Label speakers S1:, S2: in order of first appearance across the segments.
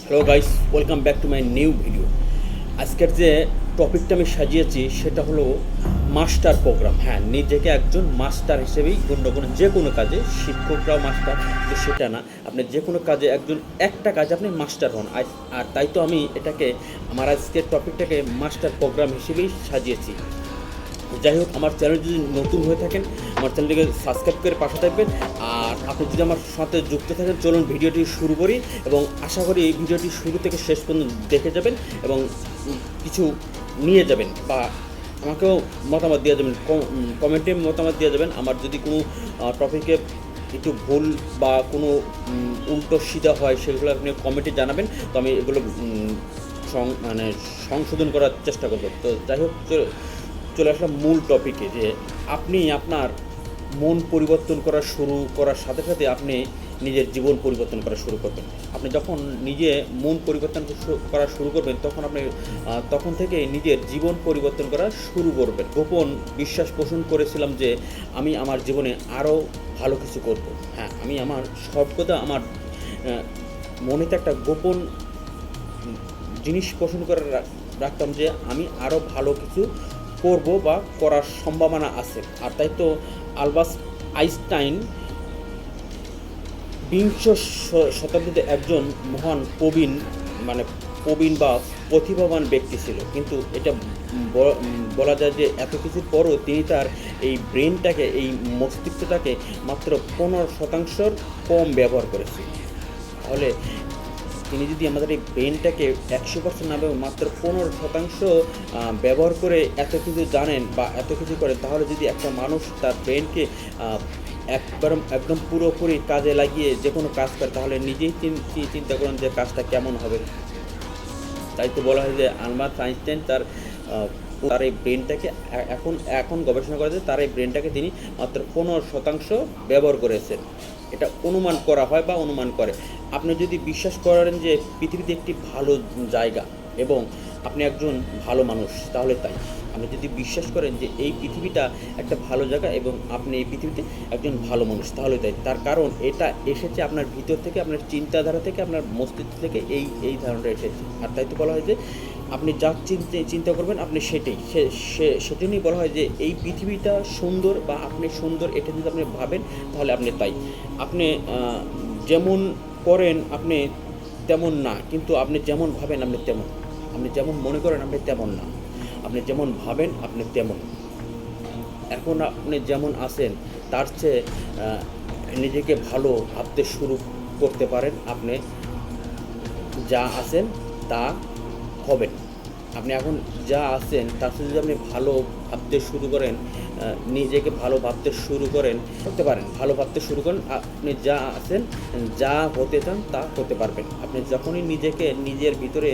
S1: Hello guys, welcome back to my new video. আজকের যে টপিকটা আমি সাজিয়েছি সেটা হলো মাস্টার প্রোগ্রাম। হ্যাঁ, নিজেকে একজন মাস্টার হিসেবেই গণ্য করুন। যে কোনো কাজে শিক্ষকরাও মাস্টার, কিন্তু সেটা না, আপনি যে কোনো কাজে একটা কাজে আপনি মাস্টার হন। আর তাই তো আমি এটাকে আমার আজকের টপিকটাকে মাস্টার প্রোগ্রাম হিসেবেই সাজিয়েছি। যাই হোক, আমার চ্যানেল যদি নতুন হয়ে থাকেন আমার চ্যানেলটিকে সাবস্ক্রাইব করে পাশে থাকবেন। আর আপনি যদি আমার সাথে যুক্ত থাকেন, চলুন ভিডিওটি শুরু করি। এবং আশা করি এই ভিডিওটি শুরু থেকে শেষ পর্যন্ত দেখে যাবেন এবং কিছু নিয়ে যাবেন, বা আমাকেও মতামত দিয়ে যাবেন, কমেন্টে মতামত দিয়ে যাবেন। আমার যদি কোনো টপিকে একটু ভুল বা কোনো উল্টো সিধা হয় সেগুলো আপনি কমেন্টে জানাবেন, তো আমি এগুলো সংশোধন করার চেষ্টা করব। তো যাই হোক, চলে আসলাম মূল টপিকে, যে আপনি আপনার মন পরিবর্তন শুরু করার সাথে সাথে আপনি নিজের জীবন পরিবর্তন করা শুরু করবেন। আপনি যখন নিজে মন পরিবর্তন করা শুরু করবেন তখন থেকে নিজের জীবন পরিবর্তন করা শুরু করবেন। গোপন বিশ্বাস পোষণ করেছিলাম যে আমি আমার জীবনে আরও ভালো কিছু করব। হ্যাঁ, আমি আমার সর্বদা আমার মনেতে একটা গোপন জিনিস পোষণ করে রাখতাম যে আমি আরও ভালো কিছু করব বা করার সম্ভাবনা আছে। আর তাই তো আলবার্ট আইনস্টাইন বিংশ শতাব্দীতে একজন মহান প্রবীণ বা প্রতিভাবান ব্যক্তি ছিল, কিন্তু এটা বলা যায় যে এত কিছুর পরও তিনি তার এই ব্রেনটাকে, এই মস্তিষ্কটাকে মাত্র 15% কম ব্যবহার করেছে। তাহলে তিনি যদি আমাদের এই ব্রেনটাকে 100% না ব্যবহার, মাত্র 15% ব্যবহার করে এত কিছু জানেন বা এত কিছু করেন, তাহলে যদি একটা মানুষ তার ব্রেনকে একদম পুরোপুরি কাজে লাগিয়ে যে কোনো কাজ করে, তাহলে নিজেই চিন্তা করেন যে কাজটা কেমন হবে। তাই তো বলা হয় যে আলবার্ট আইনস্টাইন তার এই ব্রেনটাকে এখন গবেষণা করা যায়, তার এই ব্রেনটাকে তিনি মাত্র 15% ব্যবহার করেছেন। এটা অনুমান করা হয় বা অনুমান করে। আপনি যদি বিশ্বাস করেন যে পৃথিবীতে একটি ভালো জায়গা এবং আপনি একজন ভালো মানুষ, তাহলে তাই। আপনি যদি বিশ্বাস করেন যে এই পৃথিবীটা একটা ভালো জায়গা এবং আপনি এই পৃথিবীতে একজন ভালো মানুষ, তাহলে তাই। তার কারণ এটা এসেছে আপনার ভিতর থেকে, আপনার চিন্তাধারা থেকে, আপনার মস্তিষ্ক থেকে এই ধারণাটা এসেছে। আর তাই তো বলা হয় যে আপনি যা চিন্তা করবেন আপনি সেটা নিয়ে বলা হয় যে এই পৃথিবীটা সুন্দর বা আপনি সুন্দর, এটা যদি আপনি ভাবেন তাহলে আপনি তাই। আপনি যেমন করেন আপনি তেমন না, কিন্তু আপনি যেমন ভাবেন আপনি তেমন। আপনি যেমন মনে করেন আপনি তেমন না, আপনি যেমন ভাবেন আপনি তেমন। এখন আপনি যেমন আছেন তার চেয়ে নিজেকে ভালো ভাবতে শুরু করতে পারেন। আপনি যা আছেন তা হবেন। আপনি এখন যা আছেন তার সাথে যদি আপনি ভালো ভাবতে শুরু করেন, নিজেকে ভালো ভাবতে শুরু করতে পারেন, ভালো ভাবতে শুরু করেন, আপনি যা আছেন, যা হতে চান তা হতে পারবেন। আপনি যখনই নিজের ভিতরে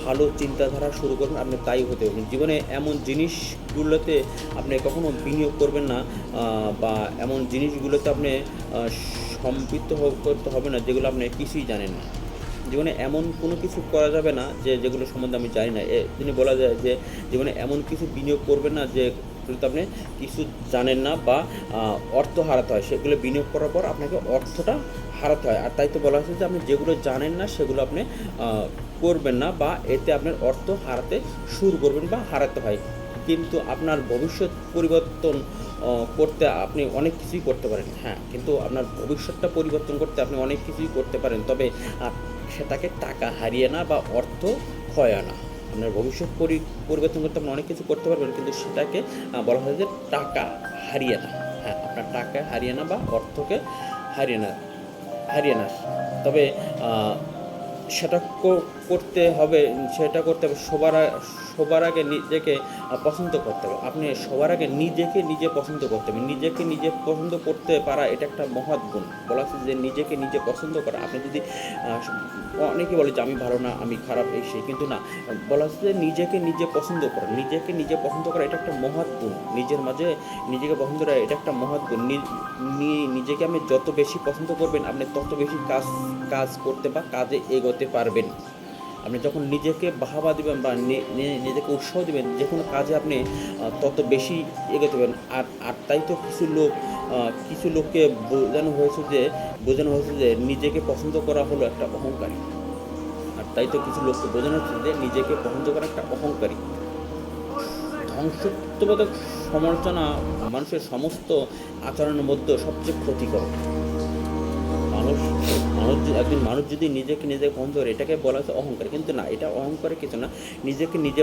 S1: ভালো চিন্তাধারা শুরু করবেন, আপনি তাই হতে পারবেন। জীবনে এমন জিনিসগুলোতে আপনি কখনো বিনিয়োগ করবেন না, বা এমন জিনিসগুলোতে আপনি সম্পৃক্ত করতে হবে না যেগুলো আপনি কিছুই জানেন না। জীবনে এমন কোনো কিছু করা যাবে না যেগুলো সম্বন্ধে আমি জানি না। তিনি বলা যায় যে জীবনে এমন কিছু বিনিয়োগ করবেন না যে আপনি কিছু জানেন না বা অর্থ হারাতে হয়। সেগুলো বিনিয়োগ করার পর আপনাকে অর্থটা হারাতে হয়। আর তাই তো বলা হয়েছে যে আপনি যেগুলো জানেন না সেগুলো আপনি করবেন না, বা এতে আপনার অর্থ হারাতে শুরু করবেন বা হারাতে হয়। কিন্তু আপনার ভবিষ্যৎ পরিবর্তন করতে আপনি অনেক কিছুই করতে পারেন। হ্যাঁ, কিন্তু আপনার ভবিষ্যৎটা পরিবর্তন করতে আপনি অনেক কিছুই করতে পারেন, তবে সেটাকে টাকা হারিয়ে না বা অর্থ ক্ষয় না। আপনার ভবিষ্যৎ পরিবর্তন করতে আপনি অনেক কিছু করতে পারবেন, কিন্তু সেটাকে বলা হয় যে টাকা হারিয়ে না। হ্যাঁ, আপনার টাকা হারিয়ে না বা অর্থকে হারিয়ে না। তবে সেটা করতে হবে সবার আগে নিজেকে পছন্দ করতে হবে। আপনি সবার আগে নিজে পছন্দ করতে হবে। নিজে পছন্দ করতে পারা এটা একটা মহৎ গুণ। বলা আছে যে নিজেকে নিজে পছন্দ করা। আপনি যদি অনেকে বলে যে আমি ভালো না, আমি খারাপ, এই সেই, কিন্তু না, বলা আছে যে নিজে পছন্দ করা। নিজে পছন্দ করা এটা একটা মহৎ গুণ। নিজের মাঝে নিজেকে পছন্দ করা এটা একটা মহৎ গুণ। নিজেকে আপনি যত বেশি পছন্দ করবেন আপনি তত বেশি কাজ করতে বা কাজে এগোতে পারবেন। আপনি যখন নিজেকে বাহবা দিবেন বা নিজেকে উৎসাহ দিবেন, যে কোনো কাজে আপনি তত বেশি এগোতে পারবেন। আর তাই তো কিছু লোককে বোঝানো হয়েছে যে নিজেকে পছন্দ করা হলো একটা অহংকারী। তাই তো কিছু লোককে বোঝানো হচ্ছে যে নিজেকে পছন্দ করা একটা অহংকারী। ধ্বংসত্ববোধক সমালোচনা মানুষের সমস্ত আচরণের মধ্যে সবচেয়ে ক্ষতিকর। মানুষ একজন মানুষ যদি নিজেকে পছন্দ করে, এটাকে বলা হচ্ছে অহংকার, কিন্তু না, এটা অহংকারের কিছু না। নিজেকে নিজে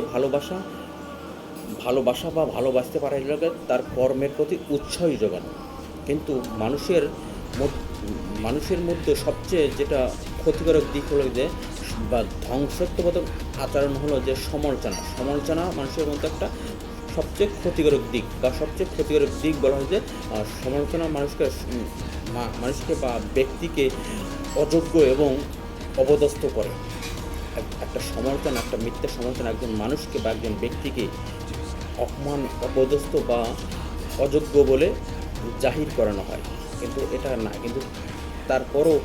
S1: ভালোবাসা বা ভালোবাসতে পারা এগুলোকে তার কর্মের প্রতি উৎসাহই যোগানো। কিন্তু মানুষের মধ্যে সবচেয়ে যেটা ক্ষতিকারক দিক হলো যে, বা ধ্বংসত্ববোধক আচরণ হলো যে সমালোচনা মানুষের মধ্যে একটা সবচেয়ে ক্ষতিকারক দিক, বা সবচেয়ে ক্ষতিকারক দিক বলা হয় যে সমালোচনা মানুষকে বা ব্যক্তিকে অযোগ্য এবং অপদস্থ করে। একটা মিথ্যা সমালোচনা একজন মানুষকে বা একজন ব্যক্তিকে অপমান, অপদস্থ বা অযোগ্য বলে জাহির করানো হয়। কিন্তু এটা না, কিন্তু তারপরও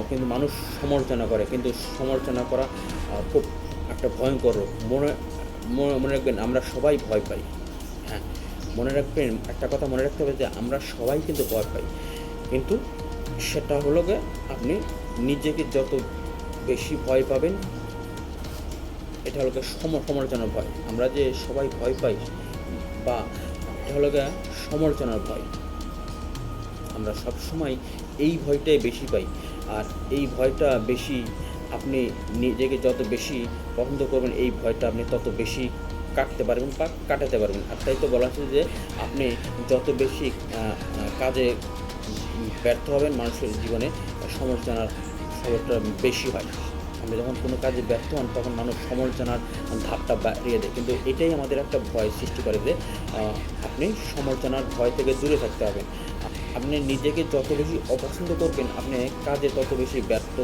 S1: কিন্তু মানুষ সমালোচনা করে, কিন্তু সমালোচনা করা খুব একটা ভয়ঙ্কর রোগ। মনে রাখবেন, আমরা সবাই ভয় পাই। হ্যাঁ, একটা কথা মনে রাখতে হবে যে আমরা সবাই কিন্তু ভয় পাই, কিন্তু সেটা হলো গিয়ে আপনি নিজেকে যত বেশি ভয় পাবেন, এটা হলো গিয়ে সমালোচনার ভয়। আমরা যে সবাই ভয় পাই, বা এটা হলো গিয়ে সমালোচনার ভয়। আমরা সবসময় এই ভয়টাই বেশি পাই, আর এই ভয়টা বেশি, আপনি নিজেকে যত বেশি পছন্দ করবেন, এই ভয়টা আপনি তত বেশি কাটতে পারবেন বা কাটাতে পারবেন। আর তাই তো বলা হচ্ছে যে আপনি যত বেশি কাজে ব্যর্থ হবেন মানুষের জীবনে, সমালোচনার খবরটা বেশি হয়। আপনি যখন কোনো কাজে ব্যর্থ হন, তখন মানুষ সমালোচনার ধাপটা বাড়িয়ে দেয়। কিন্তু এটাই আমাদের একটা ভয় সৃষ্টি করে যে আপনি সমালোচনার ভয় থেকে দূরে থাকতে হবে। আপনি নিজেকে যত বেশি অপছন্দ করবেন, আপনি কাজে তত বেশি ব্যর্থ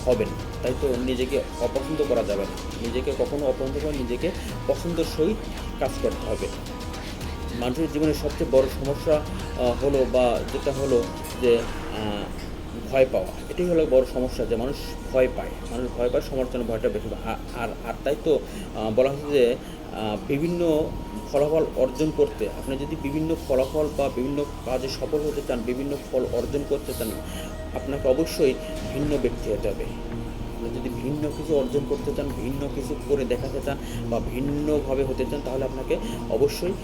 S1: হবেন। তাই তো নিজেকে অপছন্দ করা যাবে না। নিজেকে কখনো অপছন্দ করে নিজেকে পছন্দের সহিত কাজ করতে হবে। মানুষের জীবনের সবচেয়ে বড় সমস্যা হলো, বা যেটা হলো যে ভয় পাওয়া। এটাই হলো বড় সমস্যা, যে মানুষ ভয় পায় সমালোচনার ভয়টা বেশি। আর তাই তো বলা হচ্ছে যে বিভিন্ন ফলাফল অর্জন করতে, আপনি যদি বিভিন্ন ফলাফল বা বিভিন্ন কাজে সফল হতে চান, বিভিন্ন ফল অর্জন করতে চান, আপনাকে অবশ্যই ভিন্ন ব্যক্তি হতে হবে। আপনি যদি ভিন্ন কিছু অর্জন করতে চান, ভিন্ন কিছু করে দেখাতে চান, বা ভিন্নভাবে হতে চান, তাহলে আপনাকে অবশ্যই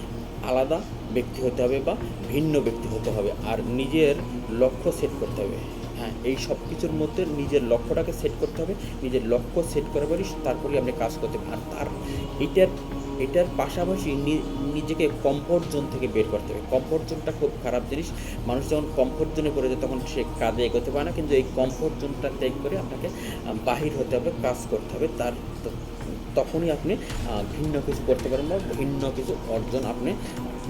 S1: আলাদা ব্যক্তি হতে হবে বা ভিন্ন ব্যক্তি হতে হবে। আর নিজের লক্ষ্য সেট করতে হবে। হ্যাঁ, এই সব কিছুর মধ্যে নিজের লক্ষ্যটাকে সেট করতে হবে। নিজের লক্ষ্য সেট করার পরই তারপরে আপনি কাজ করতে পারেন। আর এটার পাশাপাশি নিজেকে কমফোর্ট জোন থেকে বের করতে হবে। কমফোর্ট জোনটা খুব খারাপ জিনিস। মানুষ যখন কমফোর্ট জোনে পড়ে যায়, তখন সে কাজে এগোতে পারে না। কিন্তু এই কমফোর্ট জোনটা ত্যাগ করে আপনাকে বাহির হতে হবে, কাজ করতে হবে। তখনই আপনি ভিন্ন কিছু করতে পারেন, বা ভিন্ন কিছু অর্জন আপনি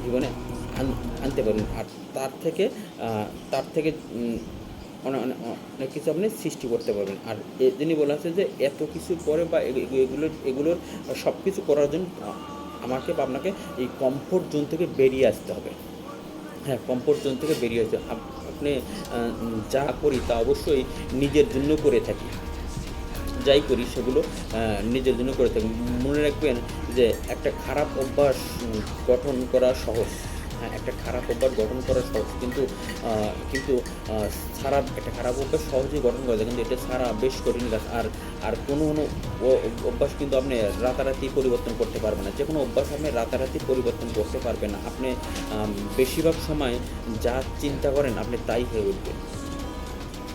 S1: জীবনে আনতে পারেন। আর তার থেকে অনেক কিছু আপনি সৃষ্টি করতে পারবেন। আর যিনি বলা আছে যে এত কিছু পরে, বা এগুলোর সব কিছু করার জন্য আমাকে বা আপনাকে এই কমফোর্ট জোন থেকে বেরিয়ে আসতে হবে। হ্যাঁ, কমফোর্ট জোন থেকে বেরিয়ে আসতে আপনি যা করি তা অবশ্যই নিজের জন্য করে থাকি। যাই করি সেগুলো নিজের জন্য করে থাকি। মনে রাখবেন যে একটা খারাপ অভ্যাস গঠন করা সহজ। হ্যাঁ, একটা খারাপ অভ্যাস গঠন করা সহজ, কিন্তু একটা খারাপ অভ্যাস সহজেই গঠন করা যায়, কিন্তু এটা ছাড়া বেশ কঠিন কাজ। আর কোনো অভ্যাস কিন্তু আপনি রাতারাতি পরিবর্তন করতে পারবেন না। যে কোনো অভ্যাস আপনি রাতারাতি পরিবর্তন করতে পারবেন না। আপনি বেশিরভাগ সময় যা চিন্তা করেন আপনি তাই হয়ে উঠবেন।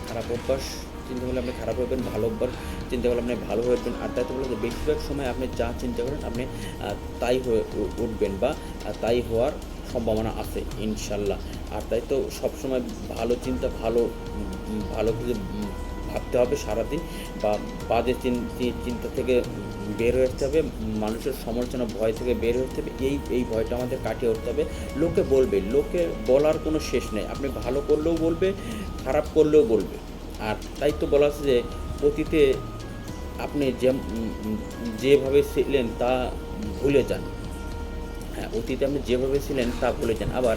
S1: খারাপ অভ্যাস চিন্তা করলে আপনি খারাপ হবেন, ভালো অভ্যাস চিন্তা করলে আপনি ভালো হয়ে উঠবেন। আর তাই তো বলে যে বেশিরভাগ সময় আপনি যা চিন্তা করেন আপনি তাই হয়ে উঠবেন, বা তাই হওয়ার সম্ভাবনা আছে ইনশাল্লাহ। আর তাই তো সবসময় ভালো চিন্তা, ভালো কিছু ভাবতে হবে সারাদিন, বা বাজে চিন্তা থেকে বের হয়ে আসতে হবে। মানুষের সমালোচনা ভয় থেকে বের হয়ে আসতে হবে। এই ভয়টা আমাদের কাটিয়ে উঠতে হবে। লোকে বলার কোনো শেষ নেই। আপনি ভালো করলেও বলবে, খারাপ করলেও বলবে। আর তাই তো বলা আছে যে অতীতে আপনি যেভাবে ছিলেন তা ভুলে যান। হ্যাঁ, অতীতে আপনি যেভাবে ছিলেন তা ভুলে যান। আবার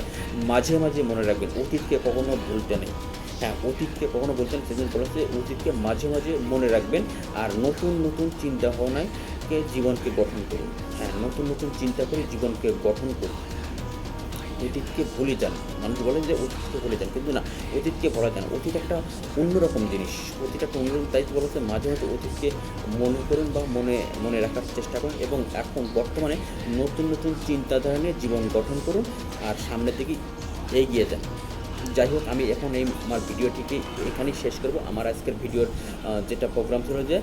S1: মাঝে মাঝে মনে রাখবেন, অতীতকে কখনো ভুলতে নেই। হ্যাঁ, অতীতকে কখনো বলতেন, সেদিন বলেছে অতীতকে মাঝে মাঝে মনে রাখবেন। আর নতুন নতুন চিন্তা ভাবনাকে জীবনকে গঠন করুন। হ্যাঁ, নতুন নতুন চিন্তা করে জীবনকে গঠন করুন। অতীতকে ভুলে যান। মানুষ বলেন যে অতীতকে ভুলে যান, কিন্তু না, অতীতকে ভোলা যায় না। অতীত একটা অন্যরকম জিনিস, অতীত একটা অন্যরকম। তাই তো বলতে মাঝে মাঝে অতীতকে মনে করুন বা মনে মনে রাখার চেষ্টা করুন, এবং এখন বর্তমানে নতুন নতুন চিন্তাধারা নিয়ে জীবন গঠন করুন আর সামনের দিকে এগিয়ে যান। যাই হোক, আমি এখন এই আমার ভিডিওটিকে এখানেই শেষ করব। আমার আজকের ভিডিওর যেটা প্রোগ্রাম ছিল যে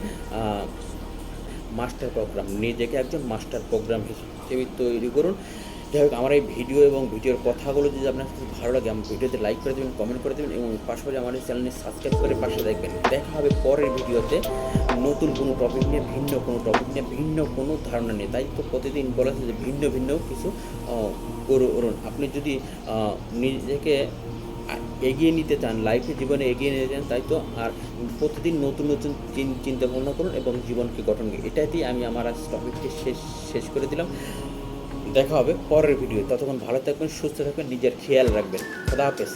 S1: মাস্টার প্রোগ্রাম, নিজেকে একজন মাস্টার প্রোগ্রাম হিসেবে তৈরি করুন। যাই হোক, আমার এই ভিডিও এবং ভিডিওর কথাগুলো যদি আপনার খুব ভালো লাগে, আমার ভিডিওতে লাইক করে দেবেন, কমেন্ট করে দেবেন, এবং পাশাপাশি আমার এই চ্যানেলটি সাবস্ক্রাইব করে পাশে দেখবেন। দেখা হবে পরের ভিডিওতে নতুন কোনো টপিক নিয়ে, ভিন্ন কোনো টপিক নিয়ে, ভিন্ন কোনো ধারণা নিয়ে। তাই তো প্রতিদিন বলেছে যে ভিন্ন ভিন্ন কিছু করুন। আপনি যদি নিজেকে এগিয়ে নিতে চান, লাইফে জীবনে এগিয়ে নিতে চান, তাই তো আর প্রতিদিন নতুন নতুন চিন্তা ভাবনা করুন এবং জীবনকে গঠন করুন। এটাতেই আমি আমার আজ টপিকটি শেষ করে দিলাম। দেখা হবে পরের ভিডিও। ততক্ষণ ভালো থাকবেন, সুস্থ থাকবেন, নিজের খেয়াল রাখবেন। খোদা হাফেজ।